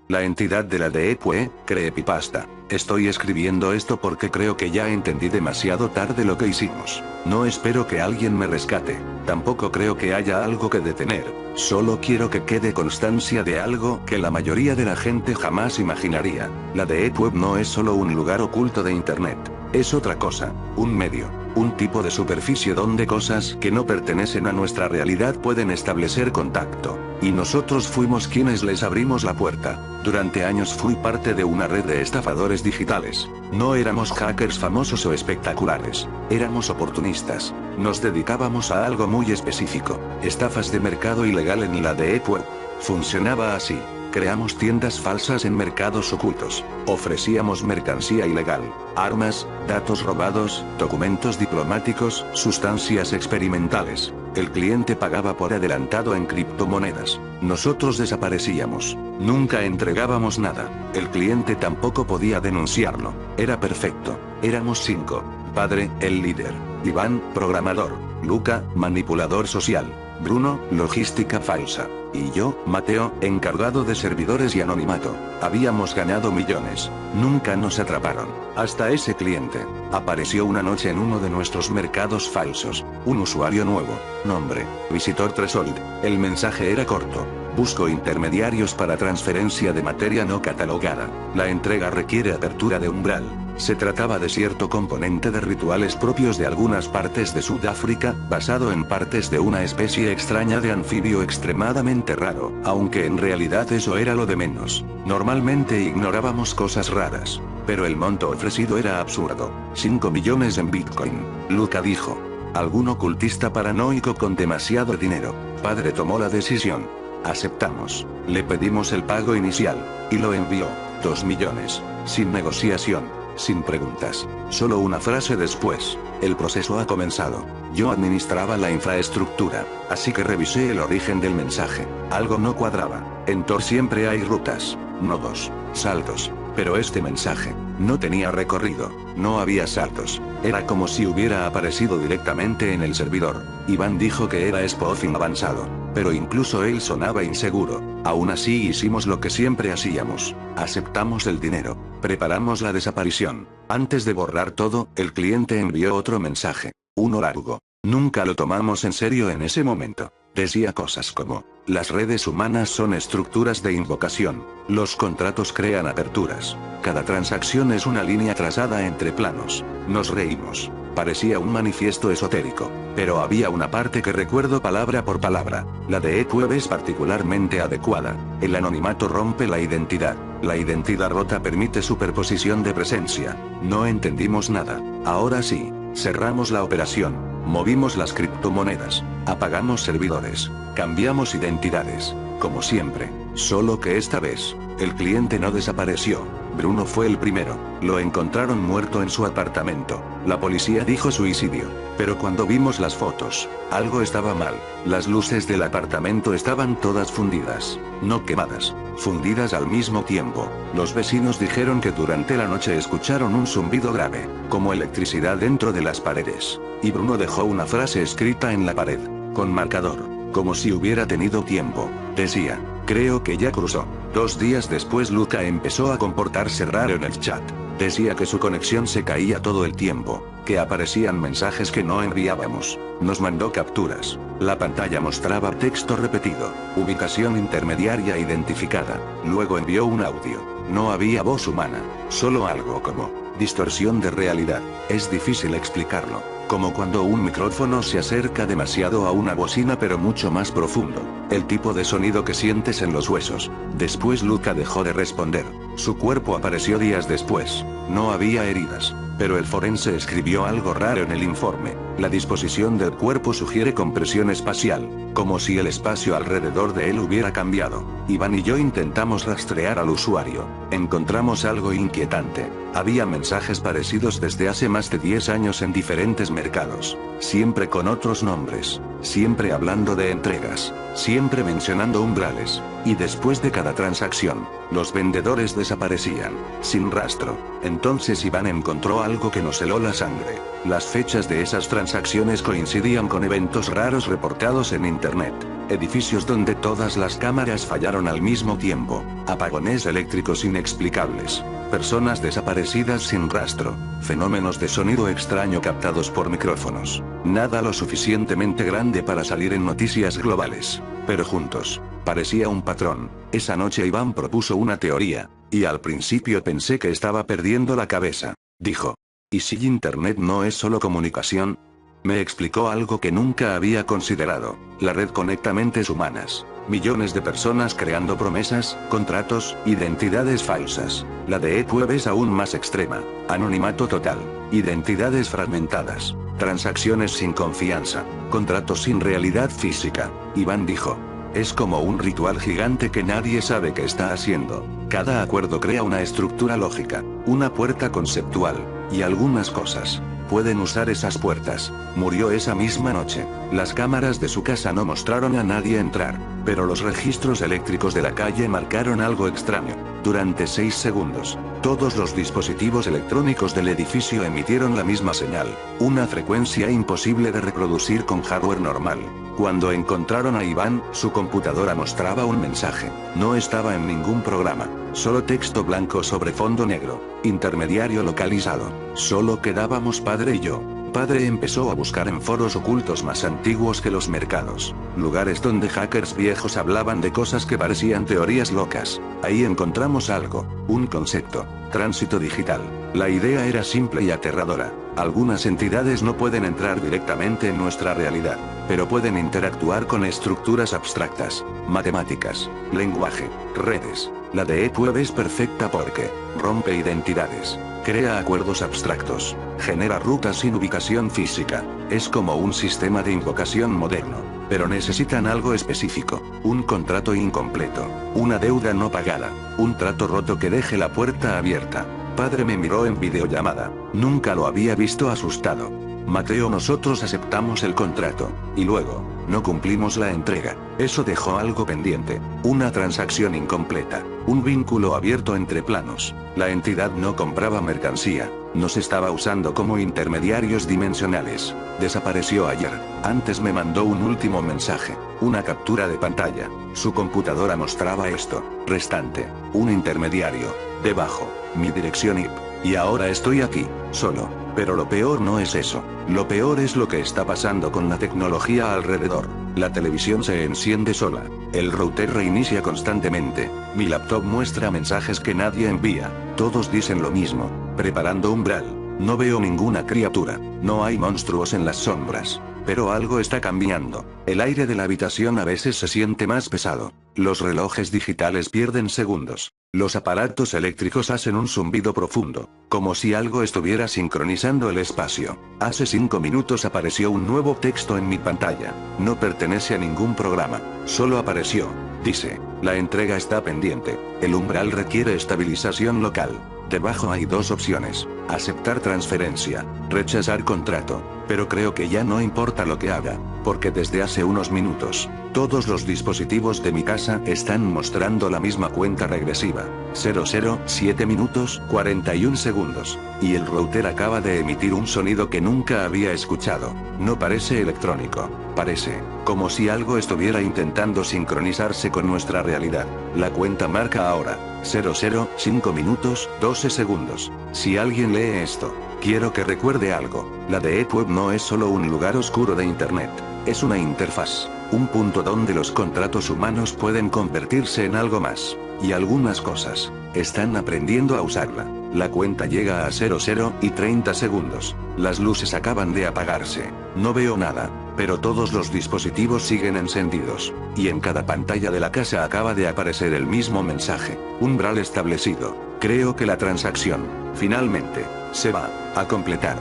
La entidad de la Deep Web, Creepypasta. Estoy escribiendo esto porque creo que ya entendí demasiado tarde lo que hicimos. No espero que alguien me rescate. Tampoco creo que haya algo que detener. Solo quiero que quede constancia de algo que la mayoría de la gente jamás imaginaría. La Deep Web no es solo un lugar oculto de Internet. Es otra cosa, un medio, un tipo de superficie donde cosas que no pertenecen a nuestra realidad pueden establecer contacto. Y nosotros fuimos quienes les abrimos la puerta. Durante años fui parte de una red de estafadores digitales. No éramos hackers famosos o espectaculares. Éramos oportunistas. Nos dedicábamos a algo muy específico. Estafas de mercado ilegal en la Deep Web. Funcionaba así. Creamos tiendas falsas en mercados ocultos. Ofrecíamos mercancía ilegal, armas, datos robados, documentos diplomáticos, sustancias experimentales. El cliente pagaba por adelantado en criptomonedas. Nosotros desaparecíamos. Nunca entregábamos nada. El cliente tampoco podía denunciarlo. Era perfecto. Éramos 5. Padre, el líder. Iván, programador. Luca, manipulador social. Bruno, logística falsa. Y yo, Mateo, encargado de servidores y anonimato. Habíamos ganado millones. Nunca nos atraparon. Hasta ese cliente. Apareció una noche en uno de nuestros mercados falsos. Un usuario nuevo. Nombre. Visitor Threshold. El mensaje era corto. Busco intermediarios para transferencia de materia no catalogada. La entrega requiere apertura de umbral. Se trataba de cierto componente de rituales propios de algunas partes de Sudáfrica, basado en partes de una especie extraña de anfibio extremadamente raro, aunque en realidad eso era lo de menos. Normalmente ignorábamos cosas raras. Pero el monto ofrecido era absurdo. 5 millones en Bitcoin. Luca dijo. Algún ocultista paranoico con demasiado dinero. Padre tomó la decisión. Aceptamos. Le pedimos el pago inicial. Y lo envió. 2 millones. Sin negociación. Sin preguntas. Solo una frase después. El proceso ha comenzado. Yo administraba la infraestructura. Así que revisé el origen del mensaje. Algo no cuadraba. En Tor siempre hay rutas. Nodos. Saltos. Pero este mensaje no tenía recorrido. No había saltos. Era como si hubiera aparecido directamente en el servidor. Iván dijo que era spoofing avanzado. Pero incluso él sonaba inseguro. Aún así hicimos lo que siempre hacíamos. Aceptamos el dinero. Preparamos la desaparición. Antes de borrar todo, el cliente envió otro mensaje. Uno largo. Nunca lo tomamos en serio en ese momento. Decía cosas como, las redes humanas son estructuras de invocación. Los contratos crean aperturas. Cada transacción es una línea trazada entre planos. Nos reímos. Parecía un manifiesto esotérico. Pero había una parte que recuerdo palabra por palabra. La Deep Web es particularmente adecuada. El anonimato rompe la identidad. La identidad rota permite superposición de presencia. No entendimos nada. Ahora sí. Cerramos la operación. Movimos las criptomonedas. Apagamos servidores. Cambiamos identidades. Como siempre. Solo que esta vez, el cliente no desapareció. Bruno fue el primero. Lo encontraron muerto en su apartamento. La policía dijo suicidio. Pero cuando vimos las fotos, algo estaba mal. Las luces del apartamento estaban todas fundidas. No quemadas. Fundidas al mismo tiempo. Los vecinos dijeron que durante la noche escucharon un zumbido grave, como electricidad dentro de las paredes. Y Bruno dejó una frase escrita en la pared, con marcador, como si hubiera tenido tiempo. Decía, creo que ya cruzó. 2 días después Luca empezó a comportarse raro en el chat. Decía que su conexión se caía todo el tiempo, que aparecían mensajes que no enviábamos. Nos mandó capturas. La pantalla mostraba texto repetido, ubicación intermediaria identificada. Luego envió un audio. No había voz humana, solo algo como distorsión de realidad. Es difícil explicarlo. Como cuando un micrófono se acerca demasiado a una bocina pero mucho más profundo. El tipo de sonido que sientes en los huesos. Después Luca dejó de responder. Su cuerpo apareció días después. No había heridas. Pero el forense escribió algo raro en el informe. La disposición del cuerpo sugiere compresión espacial, como si el espacio alrededor de él hubiera cambiado. Iván y yo intentamos rastrear al usuario. Encontramos algo inquietante. Había mensajes parecidos desde hace más de 10 años en diferentes mercados. Siempre con otros nombres. Siempre hablando de entregas. Siempre mencionando umbrales. Y después de cada transacción, los vendedores desaparecían. Sin rastro. Entonces Iván encontró algo que nos heló la sangre. Las fechas de esas transacciones transacciones coincidían con eventos raros reportados en internet. Edificios donde todas las cámaras fallaron al mismo tiempo. Apagones eléctricos inexplicables. Personas desaparecidas sin rastro. Fenómenos de sonido extraño captados por micrófonos. Nada lo suficientemente grande para salir en noticias globales. Pero juntos. Parecía un patrón. Esa noche Iván propuso una teoría. Y al principio pensé que estaba perdiendo la cabeza. Dijo. ¿Y si Internet no es solo comunicación? Me explicó algo que nunca había considerado. La red conecta mentes humanas. Millones de personas creando promesas, contratos, identidades falsas. La de EPUB es aún más extrema. Anonimato total. Identidades fragmentadas. Transacciones sin confianza. Contratos sin realidad física. Iván dijo. Es como un ritual gigante que nadie sabe qué está haciendo. Cada acuerdo crea una estructura lógica, una puerta conceptual, y algunas cosas. Pueden usar esas puertas. Murió esa misma noche. Las cámaras de su casa no mostraron a nadie entrar, pero los registros eléctricos de la calle marcaron algo extraño. Durante 6 segundos, todos los dispositivos electrónicos del edificio emitieron la misma señal, una frecuencia imposible de reproducir con hardware normal. Cuando encontraron a Iván, su computadora mostraba un mensaje. No estaba en ningún programa, solo texto blanco sobre fondo negro. Intermediario localizado. Solo quedábamos padre y yo. Padre empezó a buscar en foros ocultos más antiguos que los mercados. Lugares donde hackers viejos hablaban de cosas que parecían teorías locas. Ahí encontramos algo, un concepto. Tránsito digital. La idea era simple y aterradora. Algunas entidades no pueden entrar directamente en nuestra realidad, pero pueden interactuar con estructuras abstractas, matemáticas, lenguaje, redes. La de EPUB es perfecta porque rompe identidades, crea acuerdos abstractos, genera rutas sin ubicación física. Es como un sistema de invocación moderno, pero necesitan algo específico, un contrato incompleto, una deuda no pagada, un trato roto que deje la puerta abierta. Padre me miró en videollamada, nunca lo había visto asustado. Mateo, nosotros aceptamos el contrato, y luego, no cumplimos la entrega. Eso dejó algo pendiente, una transacción incompleta, un vínculo abierto entre planos. La entidad no compraba mercancía, nos estaba usando como intermediarios dimensionales. Desapareció ayer. Antes me mandó un último mensaje, una captura de pantalla. Su computadora mostraba esto, restante, un intermediario, debajo, mi dirección IP. Y ahora estoy aquí, solo. Pero lo peor no es eso. Lo peor es lo que está pasando con la tecnología alrededor. La televisión se enciende sola. El router reinicia constantemente. Mi laptop muestra mensajes que nadie envía. Todos dicen lo mismo. Preparando umbral. No veo ninguna criatura. No hay monstruos en las sombras. Pero algo está cambiando. El aire de la habitación a veces se siente más pesado. Los relojes digitales pierden segundos. Los aparatos eléctricos hacen un zumbido profundo, como si algo estuviera sincronizando el espacio. Hace 5 minutos apareció un nuevo texto en mi pantalla. No pertenece a ningún programa. Solo apareció. Dice, la entrega está pendiente. El umbral requiere estabilización local. Debajo hay 2 opciones. Aceptar transferencia. Rechazar contrato. Pero creo que ya no importa lo que haga, porque desde hace unos minutos, todos los dispositivos de mi casa están mostrando la misma cuenta regresiva. 007 minutos 41 segundos. Y el router acaba de emitir un sonido que nunca había escuchado. No parece electrónico. Parece como si algo estuviera intentando sincronizarse con nuestra realidad. La cuenta marca ahora 005 minutos 12 segundos. Si alguien lee esto, quiero que recuerde algo. La de EPUB no es solo un lugar oscuro de Internet. Es una interfaz. Un punto donde los contratos humanos pueden convertirse en algo más. Y algunas cosas están aprendiendo a usarla. La cuenta llega a 00 y 30 segundos. Las luces acaban de apagarse. No veo nada, pero todos los dispositivos siguen encendidos. Y en cada pantalla de la casa acaba de aparecer el mismo mensaje. Umbral establecido. Creo que la transacción, finalmente, se va a completar.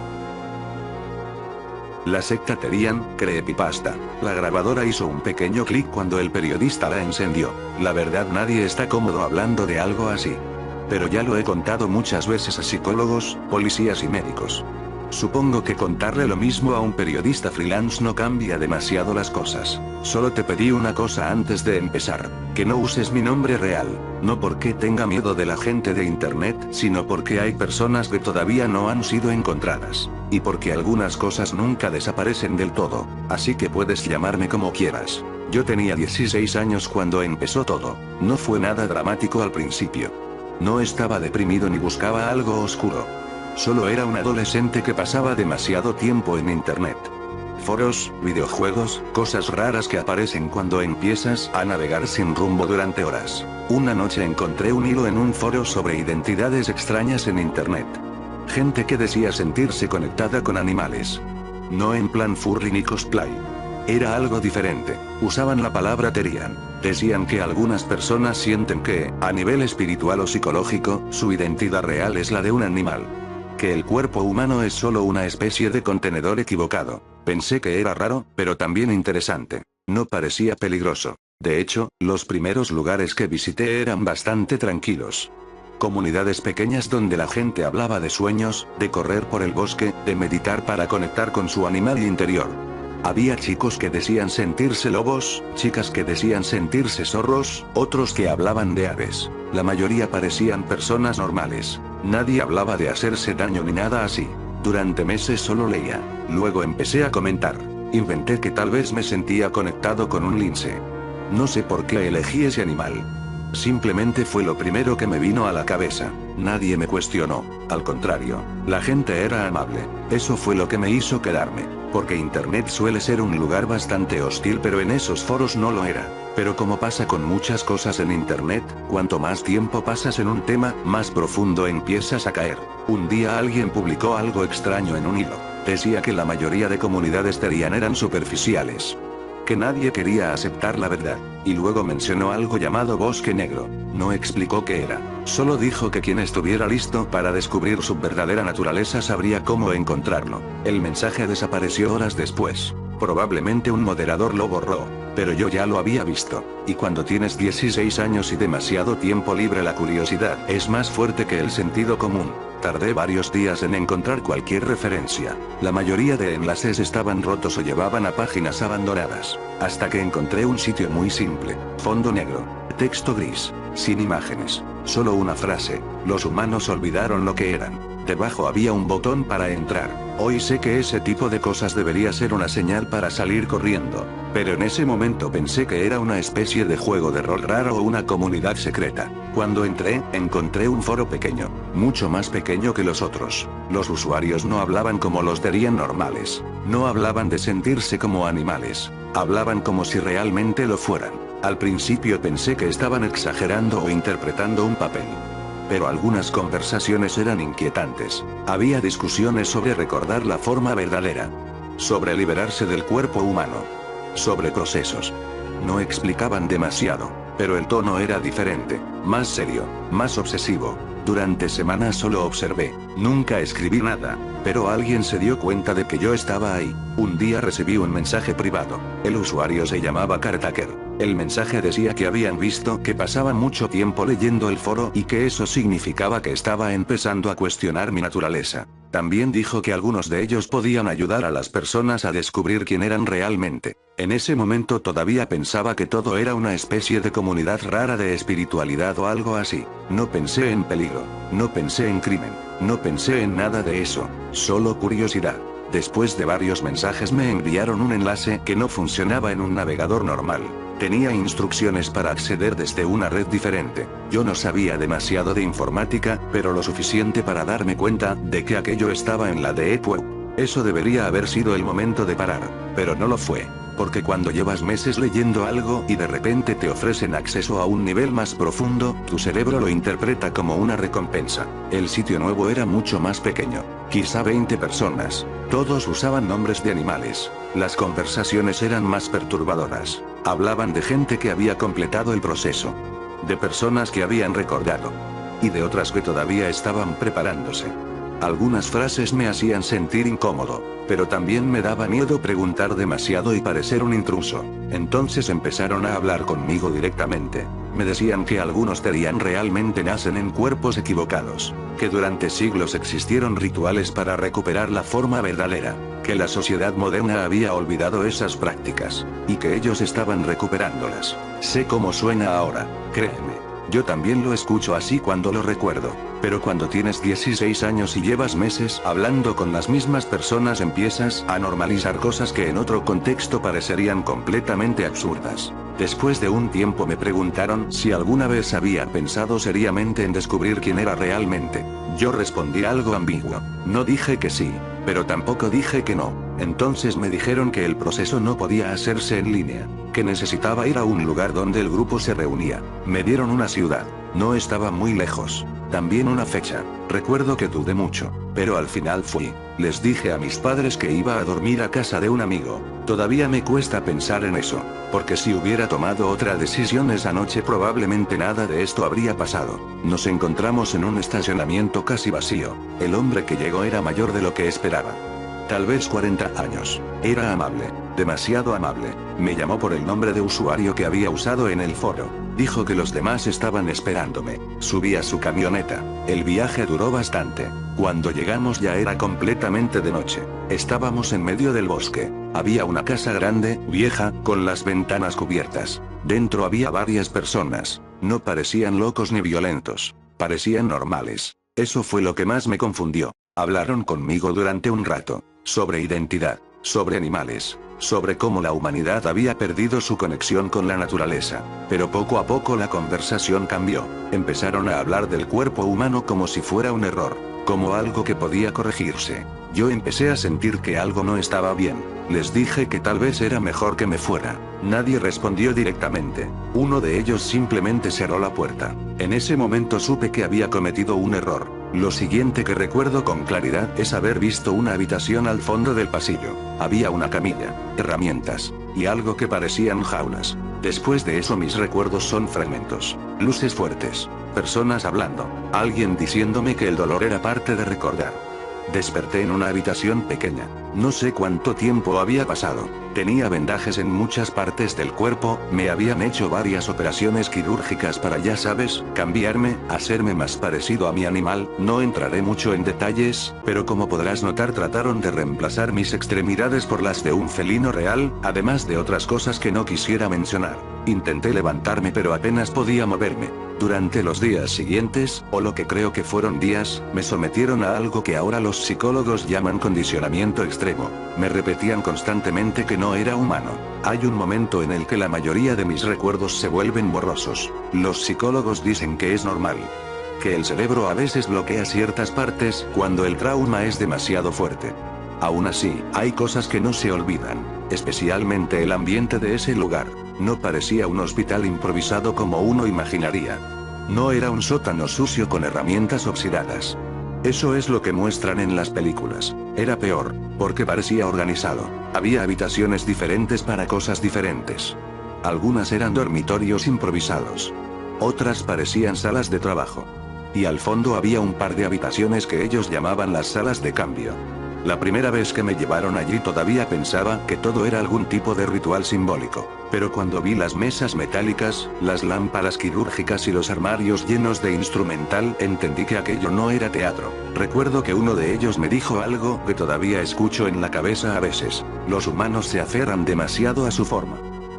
La secta Terian, Creepypasta. La grabadora hizo un pequeño clic cuando el periodista la encendió. La verdad, nadie está cómodo hablando de algo así. Pero ya lo he contado muchas veces a psicólogos, policías y médicos. Supongo que contarle lo mismo a un periodista freelance no cambia demasiado las cosas. Solo te pedí una cosa antes de empezar, que no uses mi nombre real, no porque tenga miedo de la gente de internet, sino porque hay personas que todavía no han sido encontradas, y porque algunas cosas nunca desaparecen del todo, así que puedes llamarme como quieras. Yo tenía 16 años cuando empezó todo, no fue nada dramático al principio. No estaba deprimido ni buscaba algo oscuro. Solo era un adolescente que pasaba demasiado tiempo en internet. Foros, videojuegos, cosas raras que aparecen cuando empiezas a navegar sin rumbo durante horas. Una noche encontré un hilo en un foro sobre identidades extrañas en internet. Gente que decía sentirse conectada con animales. No en plan furry ni cosplay. Era algo diferente. Usaban la palabra Terian. Decían que algunas personas sienten que, a nivel espiritual o psicológico, su identidad real es la de un animal. Que el cuerpo humano es solo una especie de contenedor equivocado. Pensé que era raro, pero también interesante. No parecía peligroso. De hecho, los primeros lugares que visité eran bastante tranquilos. Comunidades pequeñas donde la gente hablaba de sueños, de correr por el bosque, de meditar para conectar con su animal interior. Había chicos que decían sentirse lobos, chicas que decían sentirse zorros, otros que hablaban de aves. La mayoría parecían personas normales. Nadie hablaba de hacerse daño ni nada así. Durante meses solo leía. Luego empecé a comentar. Inventé que tal vez me sentía conectado con un lince. No sé por qué elegí ese animal. Simplemente fue lo primero que me vino a la cabeza. Nadie me cuestionó. Al contrario, la gente era amable. Eso fue lo que me hizo quedarme. Porque internet suele ser un lugar bastante hostil, pero en esos foros no lo era. Pero como pasa con muchas cosas en internet, cuanto más tiempo pasas en un tema, más profundo empiezas a caer. Un día alguien publicó algo extraño en un hilo. Decía que la mayoría de comunidades Terian eran superficiales. Que nadie quería aceptar la verdad. Y luego mencionó algo llamado bosque negro. No explicó qué era. Solo dijo que quien estuviera listo para descubrir su verdadera naturaleza sabría cómo encontrarlo. El mensaje desapareció horas después. Probablemente un moderador lo borró. Pero yo ya lo había visto. Y cuando tienes 16 años y demasiado tiempo libre, la curiosidad es más fuerte que el sentido común. Tardé varios días en encontrar cualquier referencia. La mayoría de enlaces estaban rotos o llevaban a páginas abandonadas. Hasta que encontré un sitio muy simple. Fondo negro. Texto gris. Sin imágenes. Solo una frase. Los humanos olvidaron lo que eran. Debajo había un botón para entrar. Hoy sé que ese tipo de cosas debería ser una señal para salir corriendo. Pero en ese momento pensé que era una especie de juego de rol raro o una comunidad secreta. Cuando entré, encontré un foro pequeño. Mucho más pequeño que los otros. Los usuarios no hablaban como los Terian normales. No hablaban de sentirse como animales. Hablaban como si realmente lo fueran. Al principio pensé que estaban exagerando o interpretando un papel. Pero algunas conversaciones eran inquietantes. Había discusiones sobre recordar la forma verdadera. Sobre liberarse del cuerpo humano. Sobre procesos. No explicaban demasiado, pero el tono era diferente, más serio, más obsesivo. Durante semanas solo observé, nunca escribí nada, pero alguien se dio cuenta de que yo estaba ahí. Un día recibí un mensaje privado. El usuario se llamaba Kartaker. El mensaje decía que habían visto que pasaba mucho tiempo leyendo el foro y que eso significaba que estaba empezando a cuestionar mi naturaleza. También dijo que algunos de ellos podían ayudar a las personas a descubrir quién eran realmente. En ese momento todavía pensaba que todo era una especie de comunidad rara de espiritualidad o algo así. No pensé en peligro. No pensé en crimen. No pensé en nada de eso. Solo curiosidad. Después de varios mensajes me enviaron un enlace que no funcionaba en un navegador normal. Tenía instrucciones para acceder desde una red diferente. Yo no sabía demasiado de informática, pero lo suficiente para darme cuenta de que aquello estaba en la Deep Web. Eso debería haber sido el momento de parar, pero no lo fue. Porque cuando llevas meses leyendo algo y de repente te ofrecen acceso a un nivel más profundo, tu cerebro lo interpreta como una recompensa. El sitio nuevo era mucho más pequeño. Quizá 20 personas. Todos usaban nombres de animales. Las conversaciones eran más perturbadoras. Hablaban de gente que había completado el proceso. De personas que habían recordado. Y de otras que todavía estaban preparándose. Algunas frases me hacían sentir incómodo, pero también me daba miedo preguntar demasiado y parecer un intruso. Entonces empezaron a hablar conmigo directamente. Me decían que algunos Terian realmente nacen en cuerpos equivocados, que durante siglos existieron rituales para recuperar la forma verdadera, que la sociedad moderna había olvidado esas prácticas, y que ellos estaban recuperándolas. Sé cómo suena ahora, créeme. Yo también lo escucho así cuando lo recuerdo, pero cuando tienes 16 años y llevas meses hablando con las mismas personas empiezas a normalizar cosas que en otro contexto parecerían completamente absurdas. Después de un tiempo me preguntaron si alguna vez había pensado seriamente en descubrir quién era realmente. Yo respondí algo ambiguo. No dije que sí, pero tampoco dije que no. Entonces me dijeron que el proceso no podía hacerse en línea, que necesitaba ir a un lugar donde el grupo se reunía. Me dieron una ciudad. No estaba muy lejos. También una fecha. Recuerdo que dudé mucho, pero al final fui. Les dije a mis padres que iba a dormir a casa de un amigo. Todavía me cuesta pensar en eso, porque si hubiera tomado otra decisión esa noche probablemente nada de esto habría pasado. Nos encontramos en un estacionamiento casi vacío. El hombre que llegó era mayor de lo que esperaba. Tal vez 40 años. Era amable, demasiado amable. Me llamó por el nombre de usuario que había usado en el foro. Dijo que los demás estaban esperándome. Subí a su camioneta. El viaje duró bastante. Cuando llegamos ya era completamente de noche. Estábamos en medio del bosque. Había una casa grande, vieja, con las ventanas cubiertas. Dentro había varias personas. No parecían locos ni violentos. Parecían normales. Eso fue lo que más me confundió. Hablaron conmigo durante un rato. Sobre identidad, sobre animales, sobre cómo la humanidad había perdido su conexión con la naturaleza. Pero poco a poco la conversación cambió. Empezaron a hablar del cuerpo humano como si fuera un error, como algo que podía corregirse. Yo empecé a sentir que algo no estaba bien. Les dije que tal vez era mejor que me fuera. Nadie respondió directamente. Uno de ellos simplemente cerró la puerta. En ese momento supe que había cometido un error. Lo siguiente que recuerdo con claridad es haber visto una habitación al fondo del pasillo. Había una camilla, herramientas, y algo que parecían jaulas. Después de eso mis recuerdos son fragmentos. Luces fuertes. Personas hablando. Alguien diciéndome que el dolor era parte de recordar. Desperté en una habitación pequeña. No sé cuánto tiempo había pasado. Tenía vendajes en muchas partes del cuerpo, me habían hecho varias operaciones quirúrgicas para, ya sabes, cambiarme, hacerme más parecido a mi animal. No entraré mucho en detalles, pero como podrás notar trataron de reemplazar mis extremidades por las de un felino real, además de otras cosas que no quisiera mencionar. Intenté levantarme pero apenas podía moverme. Durante los días siguientes, o lo que creo que fueron días, me sometieron a algo que ahora los psicólogos llaman condicionamiento extremo. Me repetían constantemente que no era humano. Hay un momento en el que la mayoría de mis recuerdos se vuelven borrosos. Los psicólogos dicen que es normal. Que el cerebro a veces bloquea ciertas partes cuando el trauma es demasiado fuerte. Aún así, hay cosas que no se olvidan, especialmente el ambiente de ese lugar. No parecía un hospital improvisado como uno imaginaría. No era un sótano sucio con herramientas oxidadas. Eso es lo que muestran en las películas. Era peor, porque parecía organizado. Había habitaciones diferentes para cosas diferentes. Algunas eran dormitorios improvisados. Otras parecían salas de trabajo. Y al fondo había un par de habitaciones que ellos llamaban las salas de cambio. La primera vez que me llevaron allí todavía pensaba que todo era algún tipo de ritual simbólico, pero cuando vi las mesas metálicas, las lámparas quirúrgicas y los armarios llenos de instrumental, entendí que aquello no era teatro. Recuerdo que uno de ellos me dijo algo que todavía escucho en la cabeza a veces: los humanos se aferran demasiado a su forma.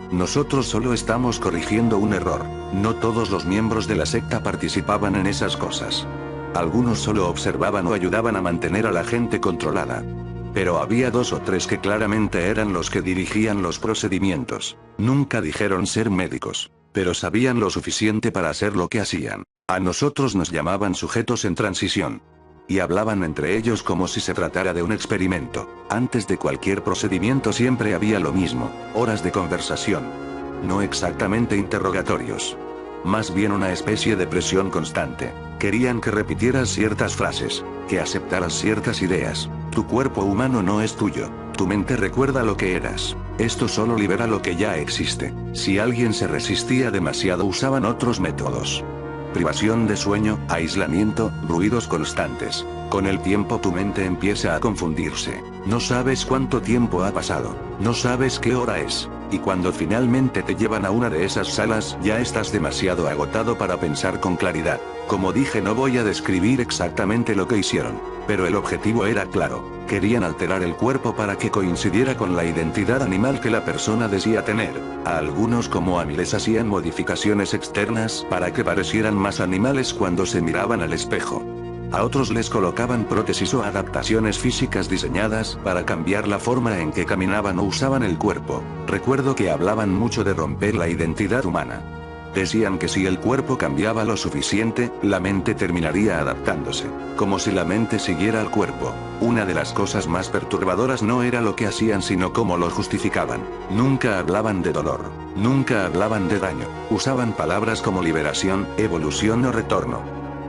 Nosotros solo estamos corrigiendo un error. No todos los miembros de la secta participaban en esas cosas. Algunos solo observaban o ayudaban a mantener a la gente controlada. Pero había 2 o 3 que claramente eran los que dirigían los procedimientos. Nunca dijeron ser médicos, pero sabían lo suficiente para hacer lo que hacían. A nosotros nos llamaban sujetos en transición. Y hablaban entre ellos como si se tratara de un experimento. Antes de cualquier procedimiento siempre había lo mismo: horas de conversación. No exactamente interrogatorios. Más bien una especie de presión constante. Querían que repitieras ciertas frases, que aceptaras ciertas ideas. Tu cuerpo humano no es tuyo. Tu mente recuerda lo que eras. Esto solo libera lo que ya existe. Si alguien se resistía demasiado usaban otros métodos. Privación de sueño, aislamiento, ruidos constantes. Con el tiempo tu mente empieza a confundirse. No sabes cuánto tiempo ha pasado. No sabes qué hora es. Y cuando finalmente te llevan a una de esas salas, ya estás demasiado agotado para pensar con claridad. Como dije, no voy a describir exactamente lo que hicieron, pero el objetivo era claro. Querían alterar el cuerpo para que coincidiera con la identidad animal que la persona decía tener. A algunos como a mí les hacían modificaciones externas para que parecieran más animales cuando se miraban al espejo. A otros les colocaban prótesis o adaptaciones físicas diseñadas para cambiar la forma en que caminaban o usaban el cuerpo. Recuerdo que hablaban mucho de romper la identidad humana. Decían que si el cuerpo cambiaba lo suficiente, la mente terminaría adaptándose. Como si la mente siguiera al cuerpo. Una de las cosas más perturbadoras no era lo que hacían sino cómo lo justificaban. Nunca hablaban de dolor. Nunca hablaban de daño. Usaban palabras como liberación, evolución o retorno.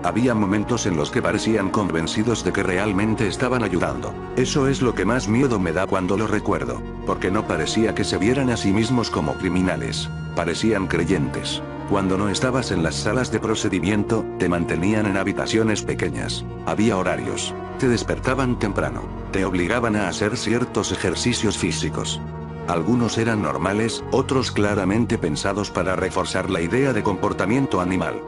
Había momentos en los que parecían convencidos de que realmente estaban ayudando. Eso es lo que más miedo me da cuando lo recuerdo, porque no parecía que se vieran a sí mismos como criminales. Parecían creyentes. Cuando no estabas en las salas de procedimiento, te mantenían en habitaciones pequeñas. Había horarios. Te despertaban temprano. Te obligaban a hacer ciertos ejercicios físicos. Algunos eran normales, otros claramente pensados para reforzar la idea de comportamiento animal.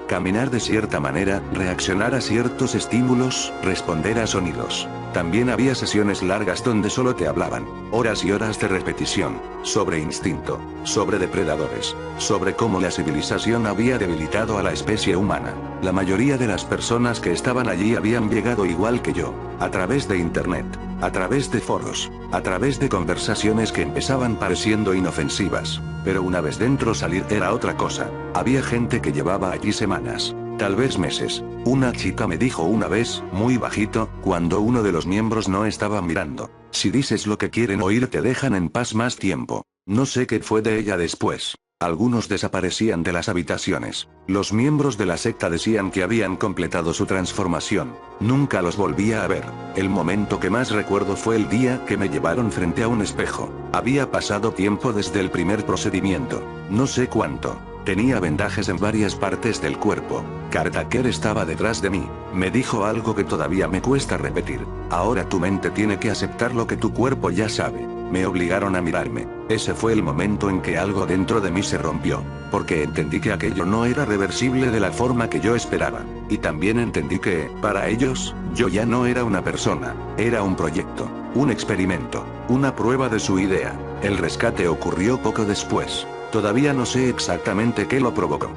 Caminar de cierta manera, reaccionar a ciertos estímulos, responder a sonidos. También había sesiones largas donde solo te hablaban, horas y horas de repetición, sobre instinto, sobre depredadores, sobre cómo la civilización había debilitado a la especie humana. La mayoría de las personas que estaban allí habían llegado igual que yo, a través de internet, a través de foros, a través de conversaciones que empezaban pareciendo inofensivas, pero una vez dentro salir era otra cosa. Había gente que llevaba allí semanas, tal vez meses. Una chica me dijo una vez, muy bajito, cuando uno de los miembros no estaba mirando: si dices lo que quieren oír te dejan en paz más tiempo. No sé qué fue de ella después. Algunos desaparecían de las habitaciones. Los miembros de la secta decían que habían completado su transformación. Nunca los volvía a ver. El momento que más recuerdo fue el día que me llevaron frente a un espejo. Había pasado tiempo desde el primer procedimiento. No sé cuánto. Tenía vendajes en varias partes del cuerpo. Cartaker estaba detrás de mí. Me dijo algo que todavía me cuesta repetir. Ahora tu mente tiene que aceptar lo que tu cuerpo ya sabe. Me obligaron a mirarme. Ese fue el momento en que algo dentro de mí se rompió. Porque entendí que aquello no era reversible de la forma que yo esperaba. Y también entendí que, para ellos, yo ya no era una persona. Era un proyecto. Un experimento. Una prueba de su idea. El rescate ocurrió poco después. Todavía no sé exactamente qué lo provocó.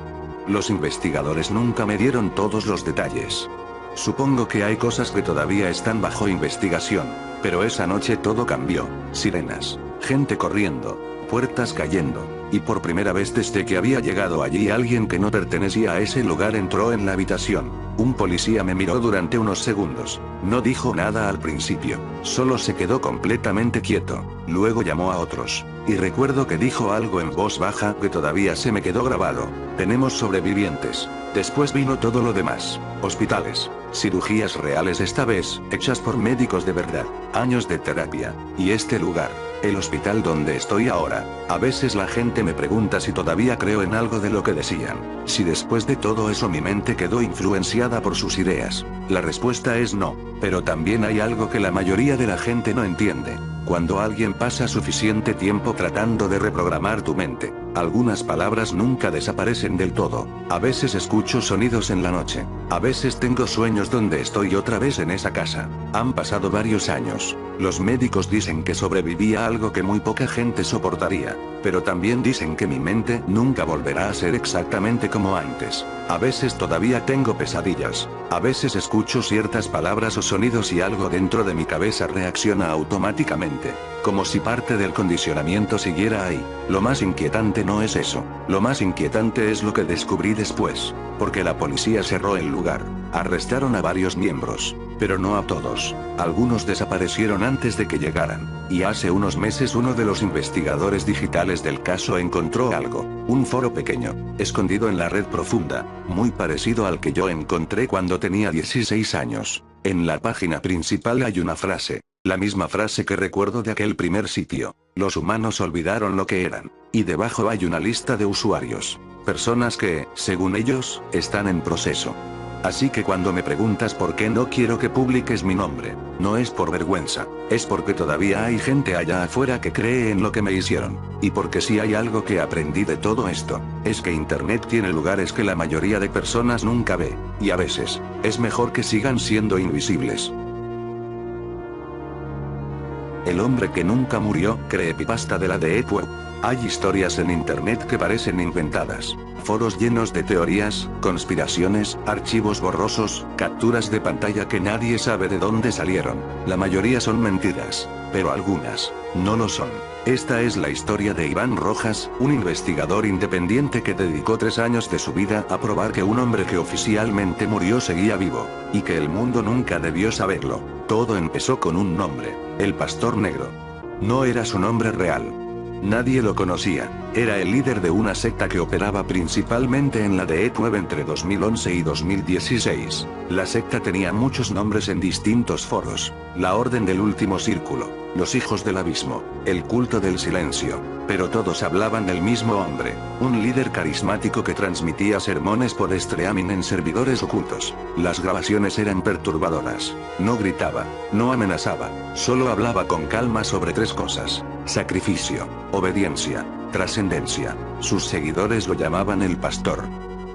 Los investigadores nunca me dieron todos los detalles. Supongo que hay cosas que todavía están bajo investigación, pero esa noche todo cambió. Sirenas, gente corriendo, puertas cayendo, y por primera vez desde que había llegado allí alguien que no pertenecía a ese lugar entró en la habitación. Un policía me miró durante unos segundos. No dijo nada al principio, solo se quedó completamente quieto. Luego llamó a otros. Y recuerdo que dijo algo en voz baja que todavía se me quedó grabado: tenemos sobrevivientes. Después vino todo lo demás. Hospitales. Cirugías reales, esta vez, hechas por médicos de verdad. Años de terapia. Y este lugar. El hospital donde estoy ahora. A veces la gente me pregunta si todavía creo en algo de lo que decían. Si después de todo eso mi mente quedó influenciada por sus ideas. La respuesta es no. Pero también hay algo que la mayoría de la gente no entiende. Cuando alguien pasa suficiente tiempo tratando de reprogramar tu mente, algunas palabras nunca desaparecen del todo. A veces escucho sonidos en la noche. A veces tengo sueños donde estoy otra vez en esa casa. Han pasado varios años. Los médicos dicen que sobreviví a algo que muy poca gente soportaría. Pero también dicen que mi mente nunca volverá a ser exactamente como antes. A veces todavía tengo pesadillas. A veces escucho ciertas palabras o sonidos y algo dentro de mi cabeza reacciona automáticamente. Como si parte del condicionamiento siguiera ahí. Lo más inquietante no es eso. Lo más inquietante es lo que descubrí después. Porque la policía cerró el lugar. Arrestaron a varios miembros. Pero no a todos. Algunos desaparecieron antes de que llegaran. Y hace unos meses uno de los investigadores digitales del caso encontró algo. Un foro pequeño, escondido en la red profunda, muy parecido al que yo encontré cuando tenía 16 años. En la página principal hay una frase. La misma frase que recuerdo de aquel primer sitio. Los humanos olvidaron lo que eran. Y debajo hay una lista de usuarios. Personas que, según ellos, están en proceso. Así que cuando me preguntas por qué no quiero que publiques mi nombre, no es por vergüenza, es porque todavía hay gente allá afuera que cree en lo que me hicieron. Y porque si hay algo que aprendí de todo esto, es que Internet tiene lugares que la mayoría de personas nunca ve, y a veces, es mejor que sigan siendo invisibles. El hombre que nunca murió, creepypasta de la Deep Web. Hay historias en Internet que parecen inventadas. Foros llenos de teorías, conspiraciones, archivos borrosos, capturas de pantalla que nadie sabe de dónde salieron. La mayoría son mentiras, pero algunas no lo son. Esta es la historia de Iván Rojas, un investigador independiente que dedicó 3 años de su vida a probar que un hombre que oficialmente murió seguía vivo, y que el mundo nunca debió saberlo. Todo empezó con un nombre, el Pastor Negro. No era su nombre real. Nadie lo conocía, era el líder de una secta que operaba principalmente en la Deep Web entre 2011 y 2016. La secta tenía muchos nombres en distintos foros: la Orden del Último Círculo, los Hijos del Abismo, el Culto del Silencio, pero todos hablaban del mismo hombre, un líder carismático que transmitía sermones por streaming en servidores ocultos. Las grabaciones eran perturbadoras. No gritaba, no amenazaba, solo hablaba con calma sobre 3 cosas: sacrificio, obediencia, trascendencia. Sus seguidores lo llamaban el pastor.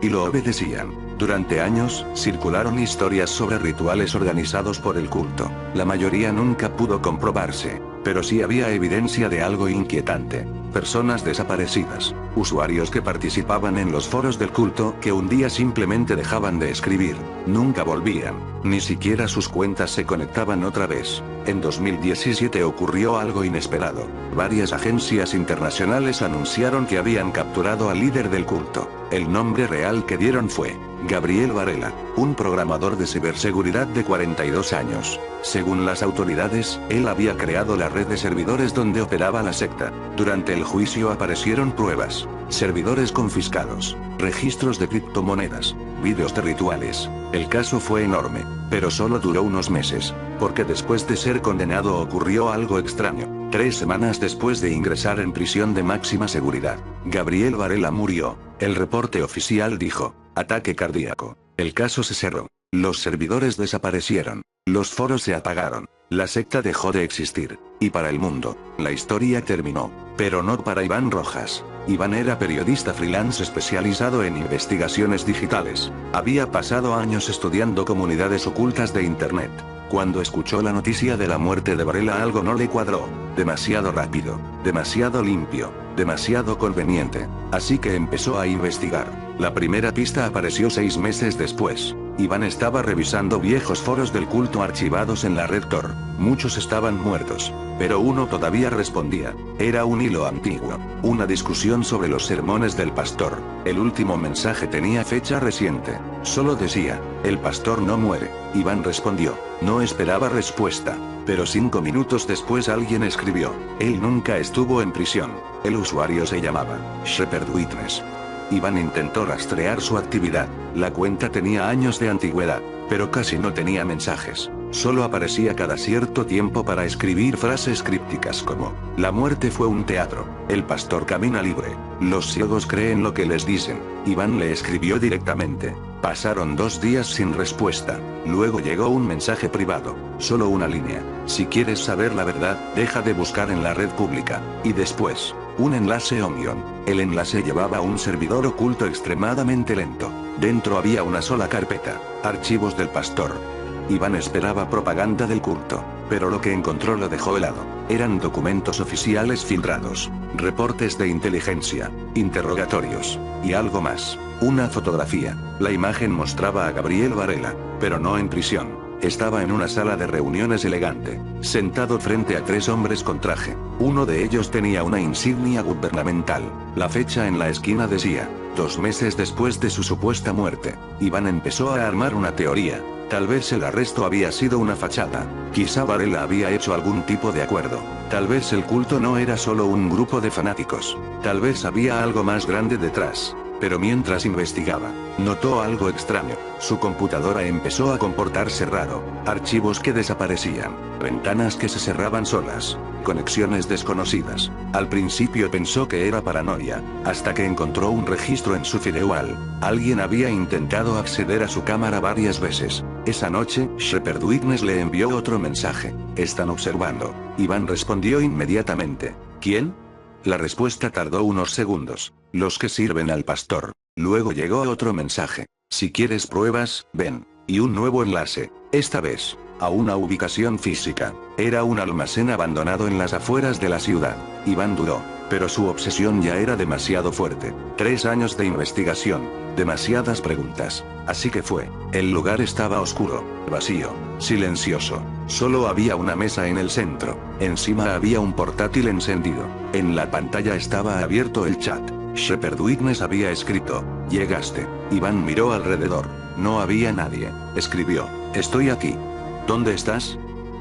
Y lo obedecían. Durante años, circularon historias sobre rituales organizados por el culto. La mayoría nunca pudo comprobarse, pero sí había evidencia de algo inquietante. Personas desaparecidas, usuarios que participaban en los foros del culto que un día simplemente dejaban de escribir, nunca volvían, ni siquiera sus cuentas se conectaban otra vez. En 2017 ocurrió algo inesperado. Varias agencias internacionales anunciaron que habían capturado al líder del culto. El nombre real que dieron fue Gabriel Varela, un programador de ciberseguridad de 42 años. Según las autoridades, él había creado la red de servidores donde operaba la secta. Durante el juicio aparecieron pruebas, servidores confiscados, registros de criptomonedas, vídeos de rituales. El caso fue enorme, pero solo duró unos meses, porque después de ser condenado ocurrió algo extraño. 3 semanas después de ingresar en prisión de máxima seguridad, Gabriel Varela murió. El reporte oficial dijo: ataque cardíaco. El caso se cerró. Los servidores desaparecieron. Los foros se apagaron. La secta dejó de existir. Y para el mundo, la historia terminó. Pero no para Iván Rojas. Iván era periodista freelance especializado en investigaciones digitales. Había pasado años estudiando comunidades ocultas de Internet. Cuando escuchó la noticia de la muerte de Varela, algo no le cuadró. Demasiado rápido, demasiado limpio, demasiado conveniente. Así que empezó a investigar. La primera pista apareció 6 meses después. Iván estaba revisando viejos foros del culto archivados en la red Tor. Muchos estaban muertos, pero uno todavía respondía. Era un hilo antiguo, una discusión sobre los sermones del pastor. El último mensaje tenía fecha reciente. Solo decía: el pastor no muere. Iván respondió. No esperaba respuesta, pero 5 minutos después alguien escribió: él nunca estuvo en prisión. El usuario se llamaba Shepherd Witness. Iván intentó rastrear su actividad. La cuenta tenía años de antigüedad, pero casi no tenía mensajes. Solo aparecía cada cierto tiempo para escribir frases crípticas como: la muerte fue un teatro, el pastor camina libre, los ciegos creen lo que les dicen. Iván le escribió directamente. Pasaron 2 días sin respuesta. Luego llegó un mensaje privado, solo una línea: si quieres saber la verdad, deja de buscar en la red pública. Y después, un enlace Onion. El enlace llevaba a un servidor oculto extremadamente lento. Dentro había una sola carpeta: archivos del pastor. Iván esperaba propaganda del culto, pero lo que encontró lo dejó helado. Eran documentos oficiales filtrados, reportes de inteligencia, interrogatorios, y algo más. Una fotografía. La imagen mostraba a Gabriel Varela, pero no en prisión. Estaba en una sala de reuniones elegante, sentado frente a 3 hombres con traje. Uno de ellos tenía una insignia gubernamental. La fecha en la esquina decía: 2 meses después de su supuesta muerte. Iván empezó a armar una teoría. Tal vez el arresto había sido una fachada. Quizá Varela había hecho algún tipo de acuerdo. Tal vez el culto no era solo un grupo de fanáticos. Tal vez había algo más grande detrás. Pero mientras investigaba, notó algo extraño. Su computadora empezó a comportarse raro. Archivos que desaparecían, ventanas que se cerraban solas, conexiones desconocidas. Al principio pensó que era paranoia, hasta que encontró un registro en su firewall. Alguien había intentado acceder a su cámara varias veces. Esa noche, Shepard Witness le envió otro mensaje. Están observando. Iván respondió inmediatamente. ¿Quién? La respuesta tardó unos segundos. Los que sirven al pastor. Luego llegó otro mensaje. Si quieres pruebas, ven. Y un nuevo enlace. Esta vez, a una ubicación física. Era un almacén abandonado en las afueras de la ciudad. Iván dudó, pero su obsesión ya era demasiado fuerte. 3 años de investigación, demasiadas preguntas. Así que fue. El lugar estaba oscuro, vacío, silencioso. Solo había una mesa en el centro. Encima había un portátil encendido. En la pantalla estaba abierto el chat. Shepard Witness había escrito: llegaste. Iván miró alrededor. No había nadie. Escribió: estoy aquí. ¿Dónde estás?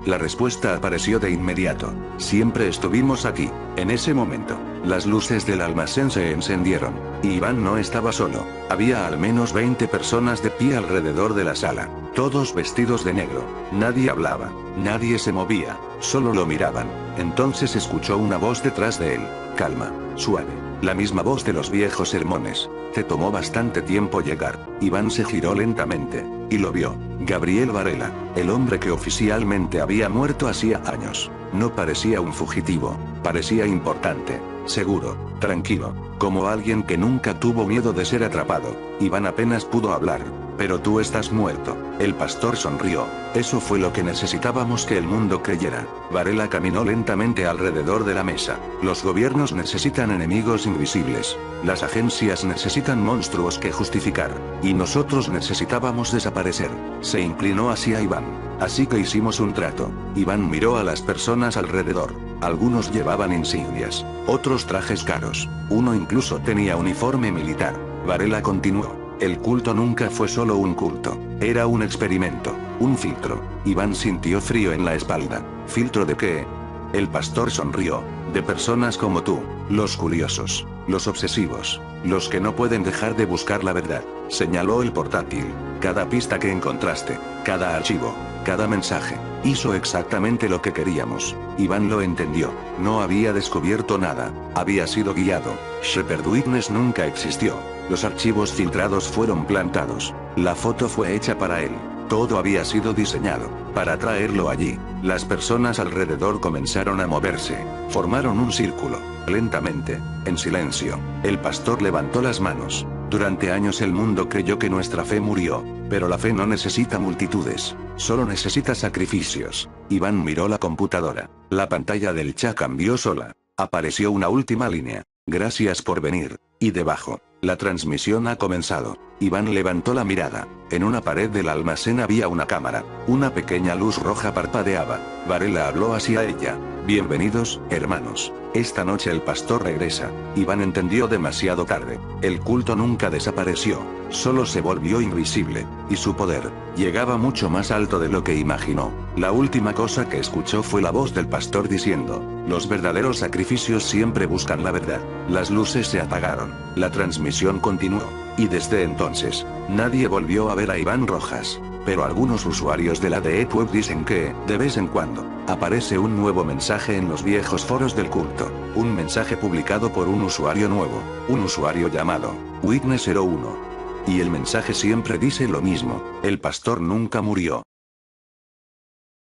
La respuesta apareció de inmediato. Siempre estuvimos aquí. En ese momento, las luces del almacén se encendieron. Y Iván no estaba solo. Había al menos 20 personas de pie alrededor de la sala. Todos vestidos de negro. Nadie hablaba. Nadie se movía. Solo lo miraban. Entonces escuchó una voz detrás de él. Calma. Suave. La misma voz de los viejos sermones. Te tomó bastante tiempo llegar. Iván se giró lentamente. Y lo vio. Gabriel Varela, el hombre que oficialmente había muerto hacía años. No parecía un fugitivo. Parecía importante. Seguro. Tranquilo. Como alguien que nunca tuvo miedo de ser atrapado. Iván apenas pudo hablar. Pero tú estás muerto. El pastor sonrió. Eso fue lo que necesitábamos que el mundo creyera. Varela caminó lentamente alrededor de la mesa. Los gobiernos necesitan enemigos invisibles. Las agencias necesitan monstruos que justificar. Y nosotros necesitábamos desaparecer. Se inclinó hacia Iván. Así que hicimos un trato. Iván miró a las personas alrededor. Algunos llevaban insignias. Otros trajes caros. Uno incluso tenía uniforme militar. Varela continuó. El culto nunca fue solo un culto. Era un experimento. Un filtro. Iván sintió frío en la espalda. ¿Filtro de qué? El pastor sonrió. De personas como tú. Los curiosos. Los obsesivos. Los que no pueden dejar de buscar la verdad. Señaló el portátil. Cada pista que encontraste. Cada archivo. Cada mensaje. Hizo exactamente lo que queríamos. Iván lo entendió. No había descubierto nada. Había sido guiado. Shepard Witness nunca existió. Los archivos filtrados fueron plantados. La foto fue hecha para él. Todo había sido diseñado para traerlo allí. Las personas alrededor comenzaron a moverse. Formaron un círculo. Lentamente, en silencio, el pastor levantó las manos. Durante años el mundo creyó que nuestra fe murió. Pero la fe no necesita multitudes. Solo necesita sacrificios. Iván miró la computadora. La pantalla del chat cambió sola. Apareció una última línea. Gracias por venir. Y debajo, la transmisión ha comenzado. Iván levantó la mirada. En una pared del almacén había una cámara. Una pequeña luz roja parpadeaba. Varela habló hacia ella. Bienvenidos, hermanos. Esta noche el pastor regresa. Iván entendió demasiado tarde. El culto nunca desapareció. Solo se volvió invisible. Y su poder llegaba mucho más alto de lo que imaginó. La última cosa que escuchó fue la voz del pastor diciendo: los verdaderos sacrificios siempre buscan la verdad. Las luces se apagaron. La transmisión continuó. Y desde entonces, nadie volvió a ver a Iván Rojas. Pero algunos usuarios de la Deep Web dicen que, de vez en cuando, aparece un nuevo mensaje en los viejos foros del culto. Un mensaje publicado por un usuario nuevo. Un usuario llamado Witness 01. Y el mensaje siempre dice lo mismo: el pastor nunca murió.